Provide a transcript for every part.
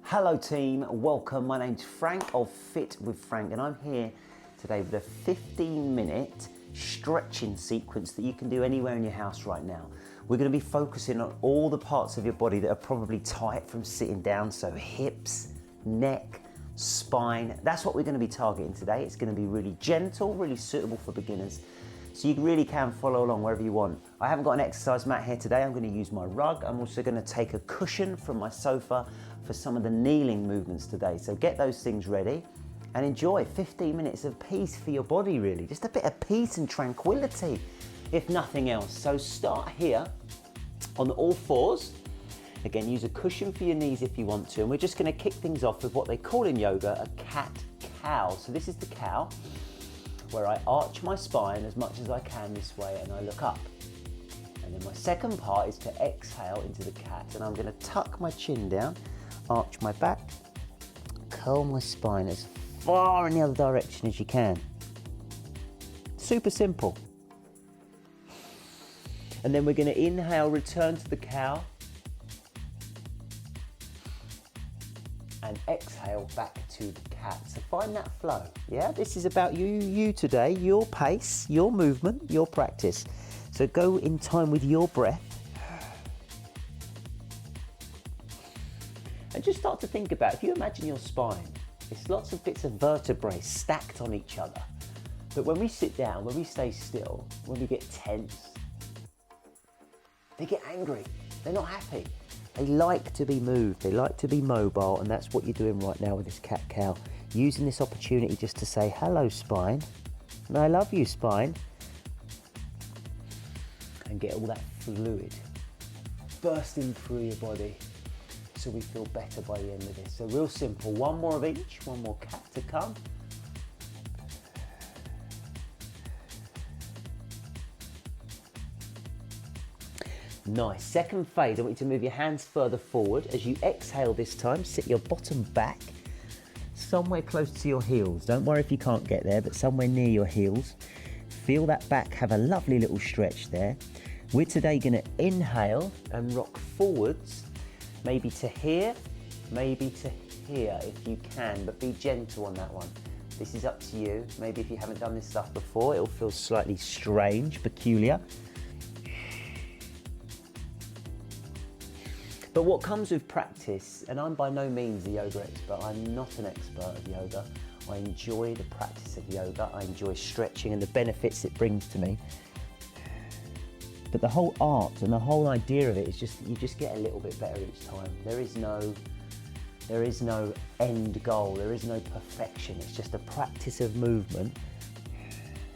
Hello team, welcome. My name's Frank of Fit with Frank and I'm here today with a 15-minute stretching sequence that you can do anywhere in your house right now. We're going to be focusing on all the parts of your body that are probably tight from sitting down, so hips, neck, spine. That's what we're going to be targeting today. It's going to be really gentle, really suitable for beginners. So you really can follow along wherever you want. I haven't got an exercise mat here today. I'm going to use my rug. I'm also going to take a cushion from my sofa for some of the kneeling movements today. So get those things ready and enjoy 15 minutes of peace for your body, really. Just a bit of peace and tranquility, if nothing else. So start here on all fours. Again, use a cushion for your knees if you want to. And we're just going to kick things off with what they call in yoga a cat-cow. So this is the cow, where I arch my spine as much as I can this way and I look up. And then my second part is to exhale into the cat, and I'm going to tuck my chin down, arch my back, curl my spine as far in the other direction as you can. Super simple. And then we're going to inhale, return to the cow, and exhale back to the cat. So find that flow. Yeah, this is about you today, your pace, your movement, your practice. So go in time with your breath. And just start to think about, if you imagine your spine, it's lots of bits of vertebrae stacked on each other. But when we sit down, when we stay still, when we get tense, they get angry, they're not happy. They like to be moved, they like to be mobile, and that's what you're doing right now with this cat-cow. Using this opportunity just to say, hello spine, and I love you spine, and get all that fluid bursting through your body so we feel better by the end of this. So real simple, one more of each, one more cat to come. Nice. Second phase, I want you to move your hands further forward. As you exhale this time, sit your bottom back somewhere close to your heels. Don't worry if you can't get there, but somewhere near your heels. Feel that back have a lovely little stretch there. We're today going to inhale and rock forwards, maybe to here, maybe to here if you can, but be gentle on that one. This is up to you. Maybe if you haven't done this stuff before, it'll feel slightly strange, peculiar. But what comes with practice, and I'm by no means a yoga expert, I'm not an expert of yoga. I enjoy the practice of yoga, I enjoy stretching and the benefits it brings to me. But the whole art and the whole idea of it is just that you just get a little bit better each time. There is no end goal, there is no perfection. It's just a practice of movement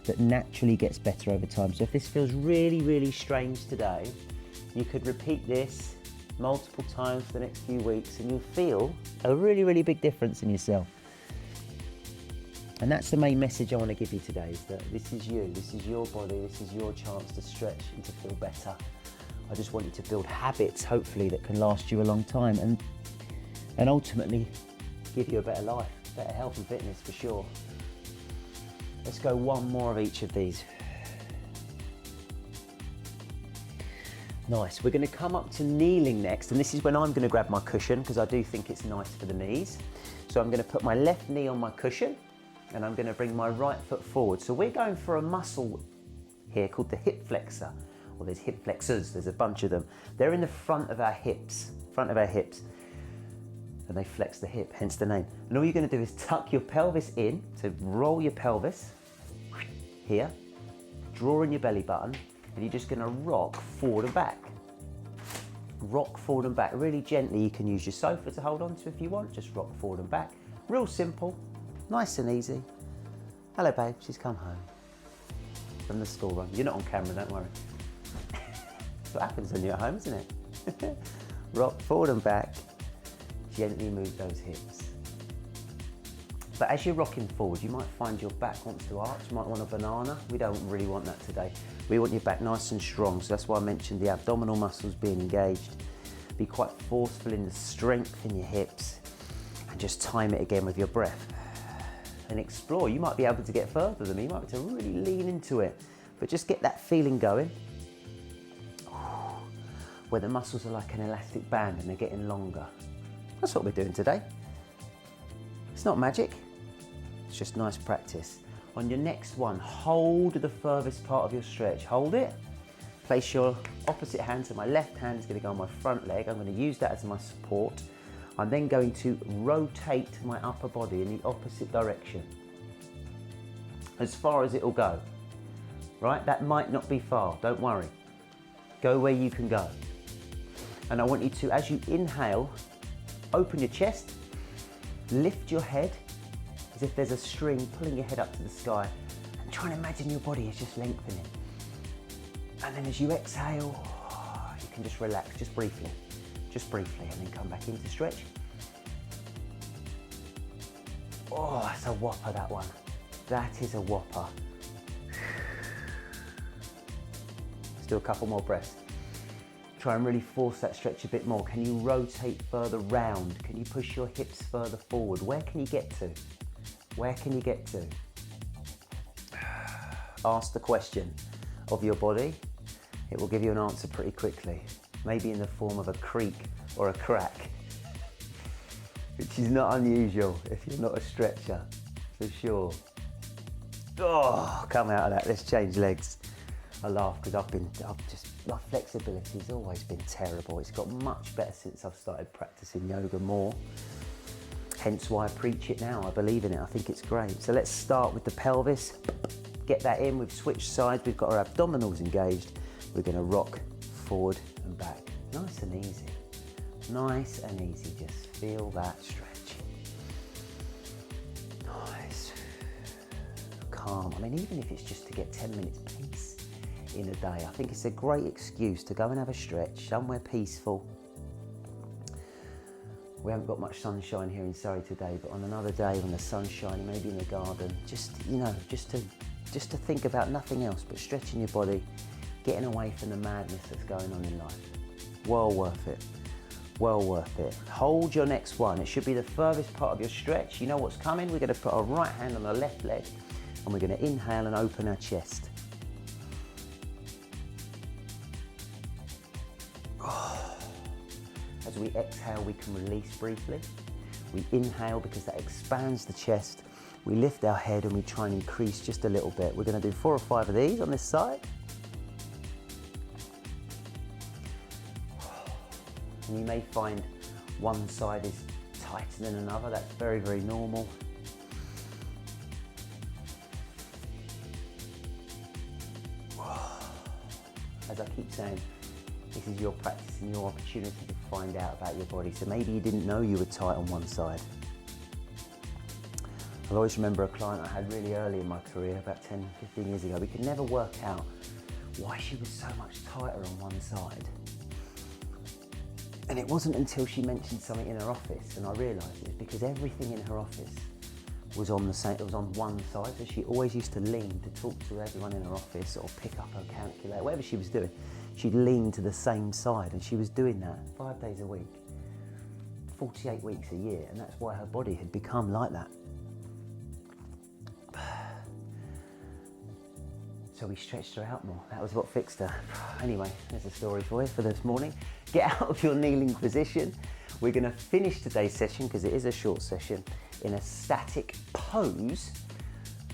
that naturally gets better over time. So if this feels really, really strange today, you could repeat this multiple times for the next few weeks and you'll feel a really, really big difference in yourself. And that's the main message I want to give you today, is that this is you, this is your body, this is your chance to stretch and to feel better. I just want you to build habits, hopefully, that can last you a long time and ultimately give you a better life, better health and fitness for sure. Let's go one more of each of these. Nice. We're going to come up to kneeling next, and this is when I'm going to grab my cushion because I do think it's nice for the knees. So I'm going to put my left knee on my cushion and I'm going to bring my right foot forward. So we're going for a muscle here called the hip flexor, or there's hip flexors, there's a bunch of them. They're in the front of our hips, and they flex the hip, hence the name. And all you're going to do is tuck your pelvis in, so roll your pelvis here, draw in your belly button, and you're just going to rock forward and back. Rock forward and back, really gently. You can use your sofa to hold on to if you want, just rock forward and back. Real simple, nice and easy. Hello babe, she's come home from the school run. You're not on camera, don't worry. That's what happens when you're at home, isn't it? Rock forward and back, gently move those hips. But as you're rocking forward, you might find your back wants to arch, you might want a banana. We don't really want that today. We want your back nice and strong, so that's why I mentioned the abdominal muscles being engaged. Be quite forceful in the strength in your hips, and just time it again with your breath. And explore, you might be able to get further than me, you might be able to really lean into it, but just get that feeling going. Where the muscles are like an elastic band and they're getting longer. That's what we're doing today. It's not magic, it's just nice practice. On your next one, hold the furthest part of your stretch. Hold it. Place your opposite hand, so my left hand is going to go on my front leg. I'm going to use that as my support. I'm then going to rotate my upper body in the opposite direction, as far as it will go. Right? That might not be far, don't worry. Go where you can go. And I want you to, as you inhale, open your chest, lift your head, as if there's a string pulling your head up to the sky, and try and imagine your body is just lengthening. And then as you exhale, you can just relax, just briefly, and then come back into stretch. Oh, that's a whopper, that one. That is a whopper. Let's do a couple more breaths. Try and really force that stretch a bit more. Can you rotate further round? Can you push your hips further forward? Where can you get to? Where can you get to? Ask the question of your body. It will give you an answer pretty quickly. Maybe in the form of a creak or a crack, which is not unusual if you're not a stretcher, for sure. Oh, come out of that. Let's change legs. I laugh because my flexibility has always been terrible. It's got much better since I've started practicing yoga more. Hence why I preach it now. I believe in it. I think it's great. So let's start with the pelvis. Get that in. We've switched sides. We've got our abdominals engaged. We're going to rock forward and back. Nice and easy. Nice and easy. Just feel that stretch. Nice. Calm. I mean, even if it's just to get 10 minutes peace in a day, I think it's a great excuse to go and have a stretch somewhere peaceful. We haven't got much sunshine here in Surrey today, but on another day when the sun's shining, maybe in the garden, just to think about nothing else but stretching your body, getting away from the madness that's going on in life. Well worth it. Well worth it. Hold your next one. It should be the furthest part of your stretch. You know what's coming. We're going to put our right hand on the left leg and we're going to inhale and open our chest. As we exhale, we can release briefly. We inhale because that expands the chest. We lift our head and we try and increase just a little bit. We're going to do 4 or 5 of these on this side. And you may find one side is tighter than another. That's very, very normal. As I keep saying, this is your practice and your opportunity to find out about your body. So maybe you didn't know you were tight on one side. I always remember a client I had really early in my career, about 10, 15 years ago. We could never work out why she was so much tighter on one side. And it wasn't until she mentioned something in her office and I realised it was because everything in her office was on the same, it was on one side. So she always used to lean to talk to everyone in her office or pick up her calculator, whatever she was doing. She'd lean to the same side, and she was doing that 5 days a week, 48 weeks a year, and that's why her body had become like that. So we stretched her out more. That was what fixed her. Anyway, there's a story for you for this morning. Get out of your kneeling position. We're going to finish today's session, because it is a short session, in a static pose,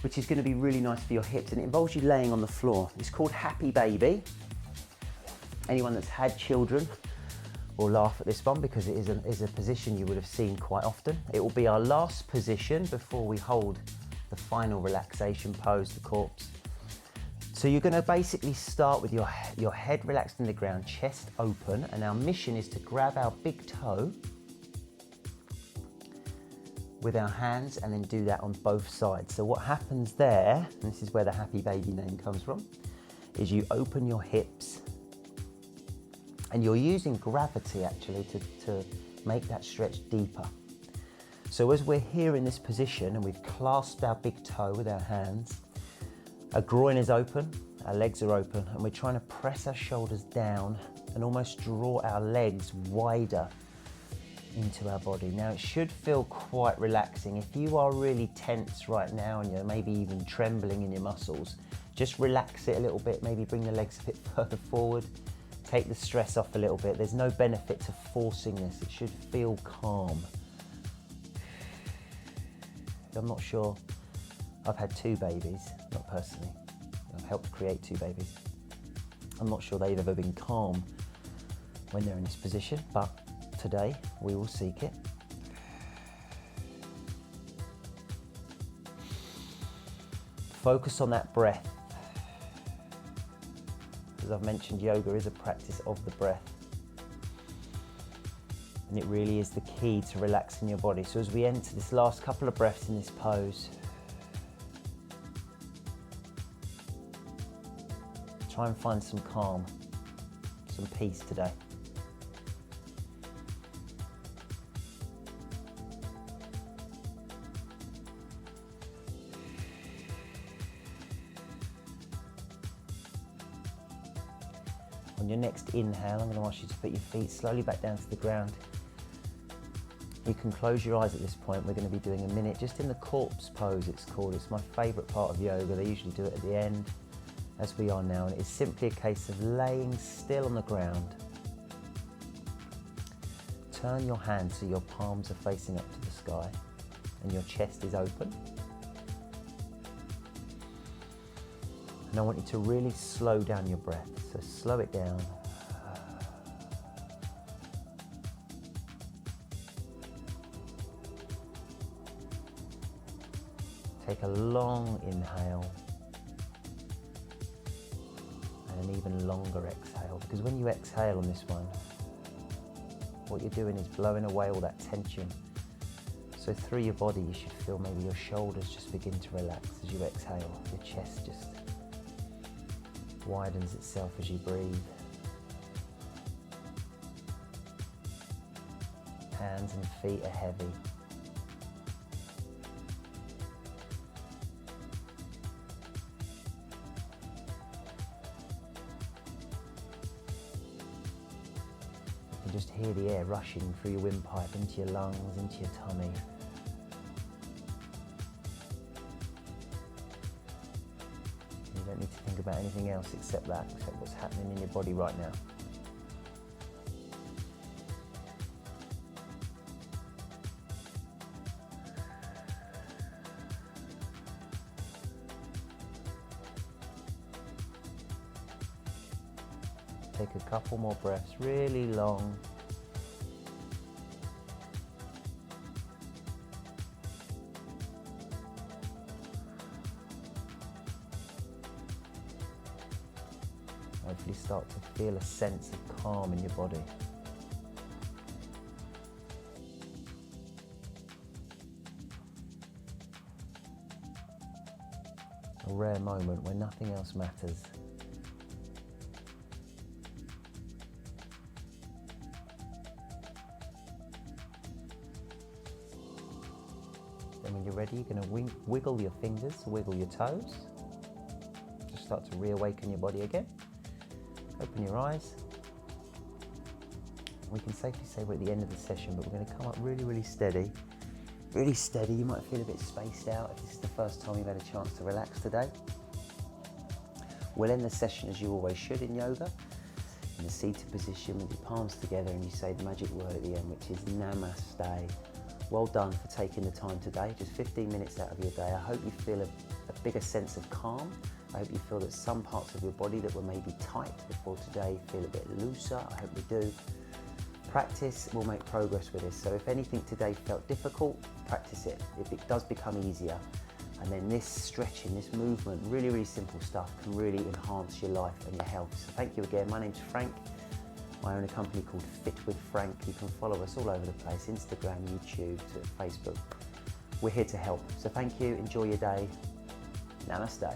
which is going to be really nice for your hips, and it involves you laying on the floor. It's called Happy Baby. Anyone that's had children will laugh at this one because it is a position you would have seen quite often. It will be our last position before we hold the final relaxation pose, the corpse. So you're going to basically start with your head relaxed in the ground, chest open, and our mission is to grab our big toe with our hands and then do that on both sides. So what happens there, and this is where the Happy Baby name comes from, is you open your hips and you're using gravity actually to make that stretch deeper. So as we're here in this position and we've clasped our big toe with our hands, our groin is open, our legs are open, and we're trying to press our shoulders down and almost draw our legs wider into our body. Now it should feel quite relaxing. If you are really tense right now and you're maybe even trembling in your muscles, just relax it a little bit, maybe bring the legs a bit further forward, take the stress off a little bit. There's no benefit to forcing this. It should feel calm. I'm not sure. I've had 2 babies, not personally. I've helped create 2 babies. I'm not sure they've ever been calm when they're in this position, but today we will seek it. Focus on that breath. As I've mentioned, yoga is a practice of the breath. And it really is the key to relaxing your body. So as we enter this last couple of breaths in this pose, try and find some calm, some peace today. On your next inhale, I'm going to ask you to put your feet slowly back down to the ground. You can close your eyes at this point. We're going to be doing a minute just in the corpse pose, it's called. It's my favourite part of yoga. They usually do it at the end, as we are now. And it's simply a case of laying still on the ground. Turn your hands so your palms are facing up to the sky and your chest is open. And I want you to really slow down your breath. So slow it down. Take a long inhale and an even longer exhale, because when you exhale on this one, what you're doing is blowing away all that tension. So through your body you should feel maybe your shoulders just begin to relax as you exhale. Your chest just widens itself as you breathe. Hands and feet are heavy. You can just hear the air rushing through your windpipe into your lungs, into your tummy. You don't need to think about anything else except what's happening in your body right now. Take a couple more breaths, really long. Hopefully start to feel a sense of calm in your body. A rare moment where nothing else matters. Then when you're ready, you're going to wiggle your fingers, wiggle your toes. Just start to reawaken your body again. Open your eyes. We can safely say we're at the end of the session, but we're going to come up really, really steady. Really steady. You might feel a bit spaced out if this is the first time you've had a chance to relax today. We'll end the session as you always should in yoga, in the seated position with your palms together, and you say the magic word at the end, which is namaste. Well done for taking the time today, just 15 minutes out of your day. I hope you feel a bigger sense of calm. I hope you feel that some parts of your body that were maybe tight before today feel a bit looser. I hope you do. Practice will make progress with this. So if anything today felt difficult, practice it. It does become easier. And then this stretching, this movement, really, really simple stuff can really enhance your life and your health. So thank you again. My name's Frank. I own a company called Fit with Frank. You can follow us all over the place, Instagram, YouTube, Facebook. We're here to help. So thank you, enjoy your day. Namaste.